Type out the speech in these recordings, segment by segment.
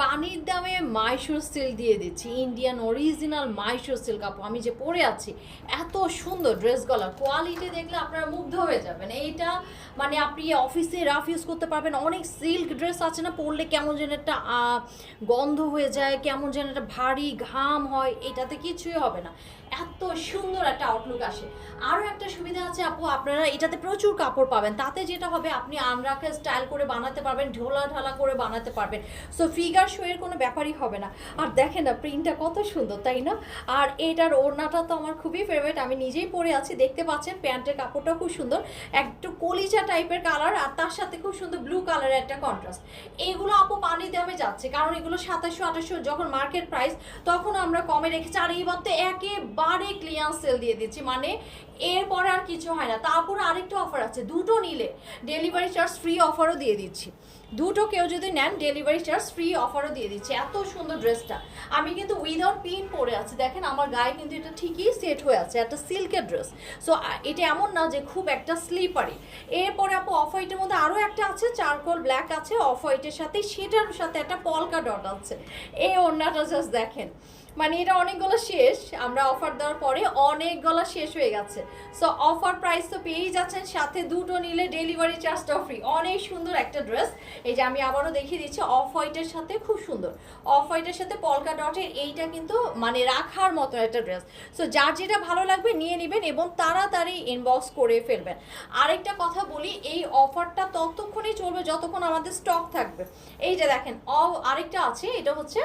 পানির দামে মাইশোর সিল্ক দিয়ে দিচ্ছি, ইন্ডিয়ান অরিজিনাল মাইশোর সিল্ক। আপু আমি যে পরে আছি এত সুন্দর ড্রেসগুলো, কোয়ালিটি দেখলে আপনারা মুগ্ধ হয়ে যাবেন। এইটা মানে আপনি অফিসে রাফ ইউজ করতে পারবেন। অনেক সিল্ক ড্রেস আছে না, পরলে কেমন যেন একটা গন্ধ হয়ে যায়, কেমন যেন একটা ভারী ঘাম হয়, এটাতে কিছুই হবে না। এত সুন্দর একটা আউটলুক আসে। আরও একটা সুবিধা আছে আপু, আপনারা এটাতে প্রচুর কাপড় পাবেন। তাতে যেটা হবে, আপনি আনরাখে স্টাইল করে বানাতে পারবেন, ঢোলা ঢালা করে বানাতে পারবেন। সো ফিগার শোয়ের কোনো ব্যাপারই হবে না। আর দেখেন না প্রিন্টটা কত সুন্দর, তাই না? আর এটার ওড়নাটা তো আমার খুবই ফেভারিট, আমি নিজেই পরে আছি, দেখতে পাচ্ছেন। প্যান্টের কাপড়টা খুব সুন্দর, একটু কলিজা টাইপের কালার, আর তার সাথে খুব সুন্দর ব্লু কালারের একটা কন্ট্রাস্ট। এইগুলো আপু পানি দামে যাচ্ছে, কারণ এগুলো 2700-2800 যখন মার্কেট প্রাইস, তখন আমরা কমে রেখেছি। আর এইবার তো একেবারে ক্লিয়ারেন্স সেল দিয়ে দিচ্ছি, মানে এরপরে আর কিছু হয় না। তারপরে আরেকটা অফার আছে, দুটো নিলে ডেলিভারি চার্জ ফ্রি অফারও দিয়ে দিচ্ছি। দুটো কেউ যদি নেন ডেলিভারি চার্জ ফ্রি অফারও দিয়ে দিচ্ছে। এত সুন্দর ড্রেসটা, আমি কিন্তু উইদাউট পিন পরে আছি, দেখেন আমার গায়ে কিন্তু এটা ঠিকই সেট হয়ে আছে, একটা সিল্কের ড্রেস। সো এটা এমন না যে খুব একটা স্লিপারি। এরপরে আপু অফ হোয়াইটের মধ্যে আরও একটা আছে, চারকোল ব্ল্যাক আছে অফ হোয়াইটের সাথে, সেটার সাথে একটা পলকা ডট আছে। এই ওড়নাটা জাস্ট দেখেন, মানে এটা অনেকগুলো শেষ, আমরা অফার দেওয়ার পরে অনেকগুলো শেষ হয়ে গেছে। সো অফার প্রাইস তো পেয়েই যাচ্ছেন, সাথে দুটো নিলে ডেলিভারি চার্জটাও ফ্রি। অনেক সুন্দর একটা ড্রেস, এই যে আমি আবারও দেখিয়ে দিচ্ছি, অফ হোয়াইটের সাথে খুব সুন্দর, অফ হোয়াইটের সাথে পলকা ডটের। এইটা কিন্তু মানে রাখার মতো একটা ড্রেস। সো যার যেটা ভালো লাগবে নিয়ে নেবেন এবং তাড়াতাড়ি ইনবক্স করে ফেলবেন। আরেকটা কথা বলি, এই অফারটা ততক্ষণই চলবে যতক্ষণ আমাদের স্টক থাকবে। এই যে দেখেন আরেকটা আছে, এটা হচ্ছে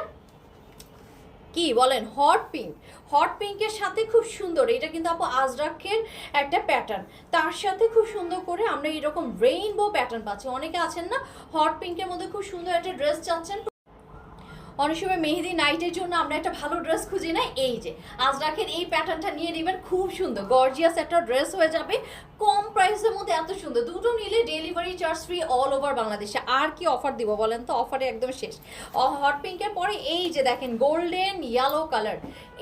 কি বলেন, হট পিঙ্ক। হট পিঙ্কের সাথে খুব সুন্দর, এটা কিন্তু আপু আজরাকের একটা প্যাটার্ন, তার সাথে খুব সুন্দর করে আমরা এরকম রেইনবো প্যাটার্ন পাচ্ছি। অনেকে আছেন না হট পিঙ্কের মধ্যে খুব সুন্দর একটা ড্রেস চাচ্ছেন, অনেক সময় মেহেদি নাইটের জন্য আমরা একটা ভালো ড্রেস খুঁজি না, এই যে আজরাকের এই প্যাটার্নটা নিয়ে নেবেন, খুব সুন্দর গর্জিয়াস একটা ড্রেস হয়ে যাবে, কম প্রাইসের মধ্যে এত সুন্দর। দুটো নিলে delivery charge free all over বাংলাদেশে। আর কি অফার দিব বলেন তো, অফারে একদম শেষ। হট পিঙ্কের পরে এই যে দেখেন গোল্ডেন ইয়েলো কালার,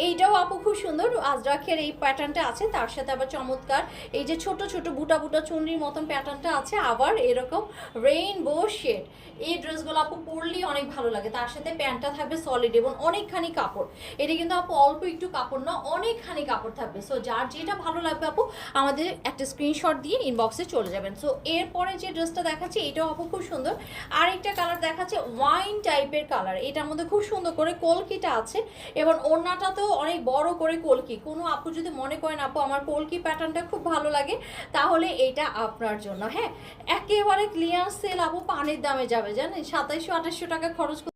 এইটাও আপু খুব সুন্দর, আজরাকের এই প্যাটার্নটা আছে, তার সাথে আবার চমৎকার এই যে ছোট ছোট বুটা বুটা চুনরির মতন প্যাটার্নটা আছে, আবার এরকম রেইনবো শেড। এই ড্রেসগুলো আপু পরলেই অনেক ভালো লাগে, তার সাথে প্যান্টটা থাকবে সলিড এবং অনেকখানি কাপড়। এটা কিন্তু আপু অল্প একটু কাপড় না, অনেকখানি কাপড় থাকবে। সো যার যেটা ভালো লাগবে আপু আমাদের একটা স্ক্রিনশট দিয়ে ইনবক্সে চলে যাবেন। সো এরপরে যে ড্রেসটা দেখাচ্ছি এটাও আপু খুব সুন্দর। আরেকটা কালার দেখাচ্ছে ওয়াইন টাইপের কালার, এটার মধ্যে খুব সুন্দর করে কলকিটা আছে এবং ওড়নাটাতেও অনেক বড় করে কলকি। কোনো আপু যদি মনে করেন আপু আমার কলকি প্যাটার্নটা খুব ভালো লাগে, তাহলে এটা আপনার জন্য। হ্যাঁ, একেবারে ক্লিয়ার সেল আপু, পানির দামে যাবে জানেন, 2700-2800 টাকা খরচ